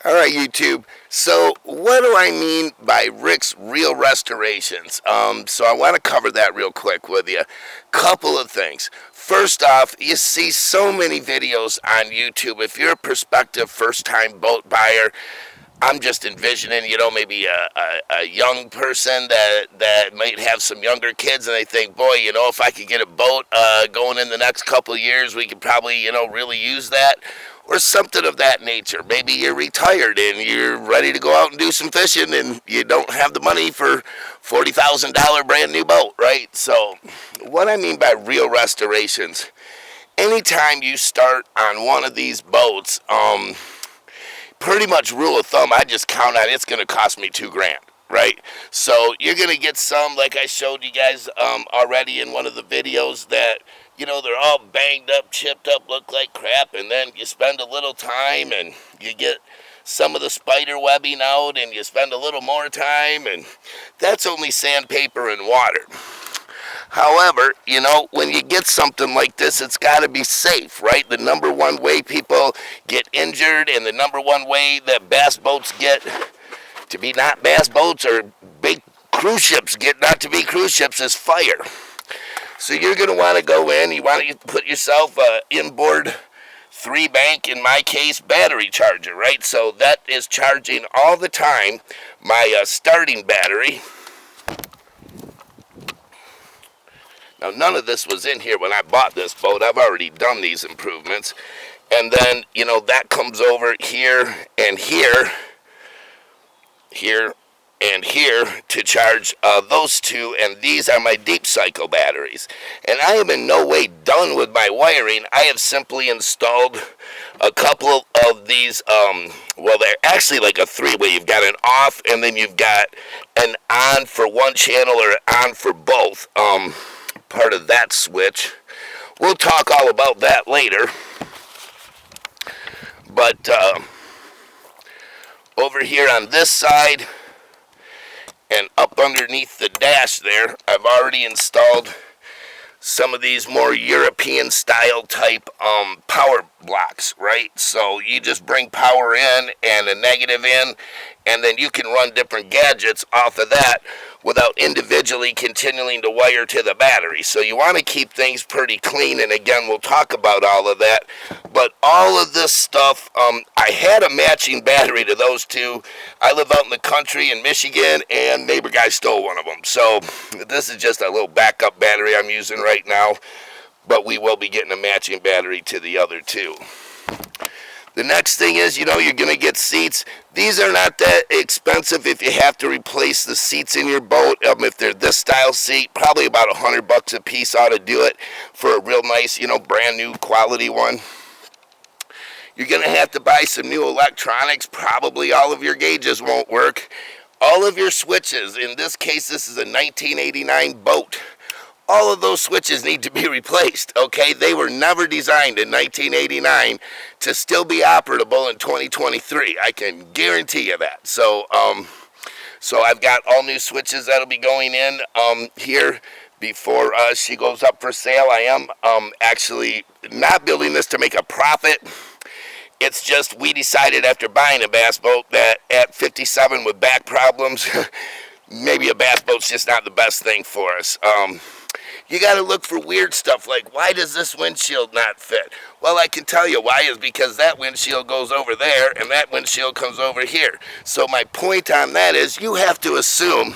All right, YouTube. So, what do I mean by Rick's Real Restorations? So I want to cover that real quick with you. Couple of things. First off, you see so many videos on YouTube. If you're a prospective first-time boat buyer, I'm just envisioning, maybe a young person that might have some younger kids, and they think, boy, if I could get a boat going in the next couple of years, we could probably, really use that, or something of that nature. Maybe you're retired and you're ready to go out and do some fishing, and you don't have the money for $40,000 brand new boat, right? So, what I mean by real restorations, anytime you start on one of these boats, pretty much rule of thumb, I just count on it's going to cost me $2,000, right? So you're going to get some, like I showed you guys already in one of the videos, that, they're all banged up, chipped up, look like crap, and then you spend a little time and you get some of the spider webbing out and you spend a little more time, and that's only sandpaper and water. However, when you get something like this, it's got to be safe, right? The number one way people get injured, and the number one way that bass boats get to be not bass boats, or big cruise ships get not to be cruise ships, is fire. So you're going to want to go in, you want to put yourself an inboard 3-bank, in my case, battery charger, right? So that is charging all the time. My starting battery. Now, none of this was in here when I bought this boat. I've already done these improvements. And then, that comes over here and here, and here to charge those two. And these are my deep cycle batteries. And I am in no way done with my wiring. I have simply installed a couple of these, they're actually like a 3-way. You've got an off, and then you've got an on for one channel or on for both. Part of that switch. We'll talk all about that later. But over here on this side and up underneath the dash there, I've already installed some of these more European style type power blocks, right? So you just bring power in and a negative in, and then you can run different gadgets off of that without individually continuing to wire to the battery. So you want to keep things pretty clean, and again, we'll talk about all of that. But all of this stuff, I had a matching battery to those two. I live out in the country in Michigan, and neighbor guy stole one of them. So this is just a little backup battery I'm using right now, but we will be getting a matching battery to the other two. The next thing is, you're going to get seats. These are not that expensive if you have to replace the seats in your boat. If they're this style seat, probably about $100 a piece ought to do it for a real nice, brand new quality one. You're going to have to buy some new electronics. Probably all of your gauges won't work. All of your switches, in this case, this is a 1989 boat. All of those switches need to be replaced, okay? They were never designed in 1989 to still be operable in 2023. I can guarantee you that. So I've got all new switches that'll be going in here before she goes up for sale. I am actually not building this to make a profit. It's just we decided after buying a bass boat that at 57 with back problems, maybe a bass boat's just not the best thing for us. You got to look for weird stuff like, why does this windshield not fit? Well, I can tell you why, is because that windshield goes over there and that windshield comes over here. So my point on that is, you have to assume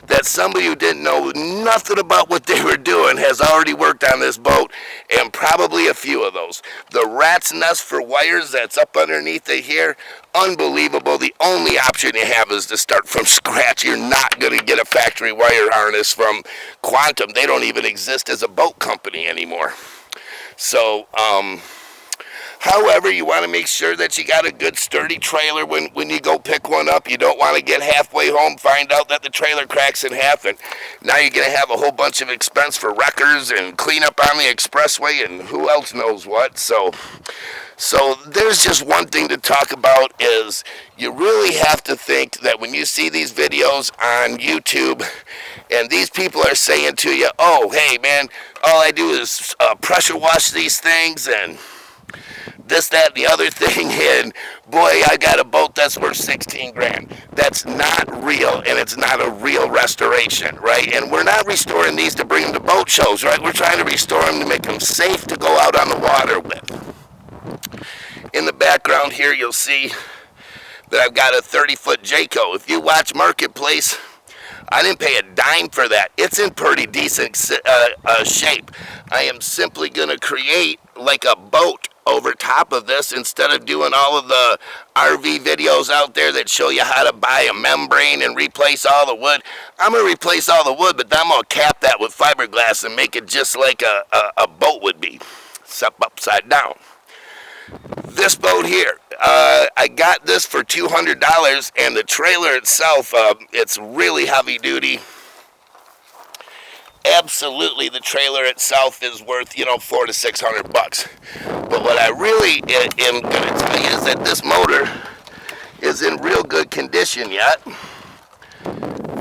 that somebody who didn't know nothing about what they were doing has already worked on this boat, and probably a few of those. The rat's nest for wires that's up underneath it here, unbelievable. The only option you have is to start from scratch. You're not going to get a factory wire harness from Quantum. They don't even exist as a boat company anymore. So, however, you want to make sure that you got a good sturdy trailer when you go pick one up. You don't want to get halfway home, find out that the trailer cracks in half, and now you're going to have a whole bunch of expense for wreckers and cleanup on the expressway and who else knows what. So there's just one thing to talk about, is you really have to think that when you see these videos on YouTube and these people are saying to you, oh, hey, man, all I do is pressure wash these things and this, that, and the other thing, and boy, I got a boat that's worth 16 grand. That's not real, and it's not a real restoration, right? And we're not restoring these to bring them to boat shows, right? We're trying to restore them to make them safe to go out on the water with. In the background here, you'll see that I've got a 30-foot Jayco. If you watch Marketplace, I didn't pay a dime for that. It's in pretty decent shape. I am simply going to create like a boat over top of this instead of doing all of the RV videos out there that show you how to buy a membrane and replace all the wood. I'm going to replace all the wood, but then I'm going to cap that with fiberglass and make it just like a boat would be, except upside down. This boat here, I got this for $200, and the trailer itself, it's really heavy duty. Absolutely, the trailer itself is worth, $400 to $600. But what I really am going to tell you is that this motor is in real good condition yet.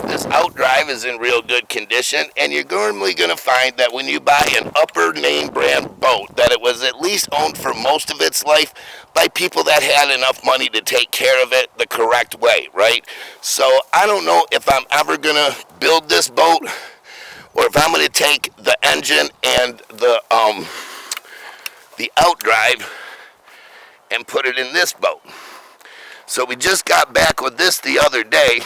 This outdrive is in real good condition, and you're normally going to find that when you buy an upper name brand boat, that it was at least owned for most of its life by people that had enough money to take care of it the correct way, right? So I don't know if I'm ever going to build this boat, or if I'm going to take the engine and the outdrive and put it in this boat. So we just got back with this the other day.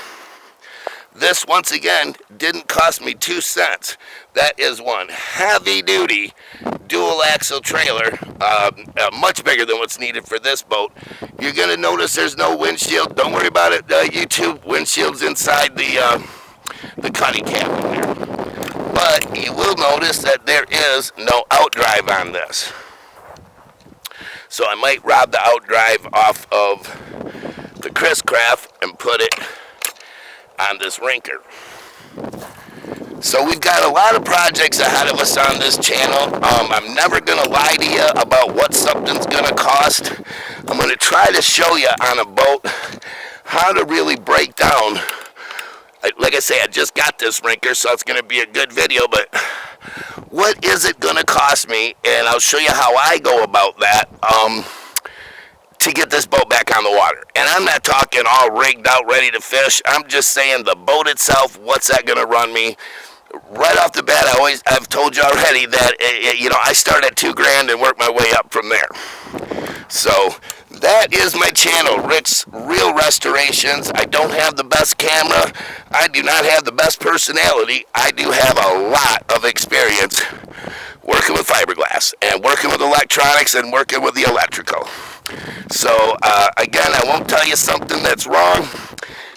This, once again, didn't cost me 2 cents. That is one heavy-duty dual-axle trailer, much bigger than what's needed for this boat. You're going to notice there's no windshield. Don't worry about it, YouTube. Windshield's inside the cuddy cabin there. But you will notice that there is no outdrive on this. So I might rob the outdrive off of the Chris Craft and put it on this rinker. So we've got a lot of projects ahead of us on this channel. I'm never going to lie to you about what something's going to cost. I'm going to try to show you on a boat how to really break down. Like I say, I just got this rinker, so it's going to be a good video, but what is it going to cost me? And I'll show you how I go about that to get this boat back on the water. And I'm not talking all rigged out, ready to fish. I'm just saying the boat itself, what's that going to run me? Right off the bat, I've told you already that, I start at $2,000 and work my way up from there. So that is my channel, Rick's Real Restorations. I don't have the best camera. I do not have the best personality. I do have a lot of experience working with fiberglass and working with electronics and working with the electrical. So, again, I won't tell you something that's wrong.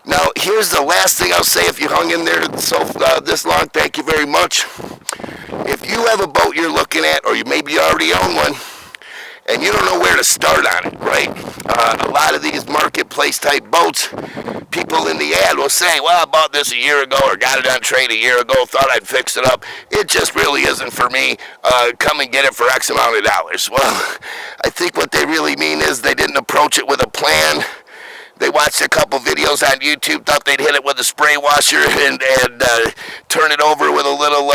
Now, here's the last thing I'll say. If you hung in there this long, thank you very much. If you have a boat you're looking at, or you maybe already own one, and you don't know where to start on it, right? A lot of these marketplace type boats, people in the ad will say, well, I bought this a year ago or got it on trade a year ago, thought I'd fix it up. It just really isn't for me. Come and get it for X amount of dollars. Well, I think what they really mean is they didn't approach it with a plan. They watched a couple videos on YouTube, thought they'd hit it with a spray washer and turn it over with a little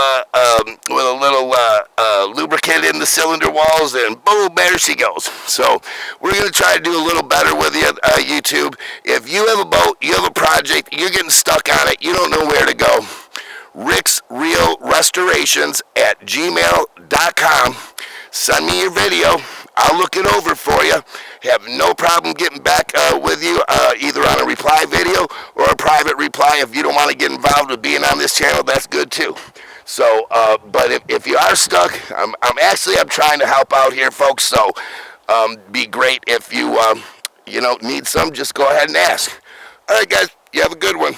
lubricant in the cylinder walls, and boom, there she goes. So we're going to try to do a little better with you, YouTube. If you have a boat, you have a project, you're getting stuck on it, you don't know where to go, Rick's Real Restorations at gmail.com. Send me your video. I'll look it over for you. Have no problem getting back with you, either on a reply video or a private reply. If you don't want to get involved with being on this channel, that's good too. So, but if you are stuck, I'm trying to help out here, folks. So, be great if you need some. Just go ahead and ask. All right, guys, you have a good one.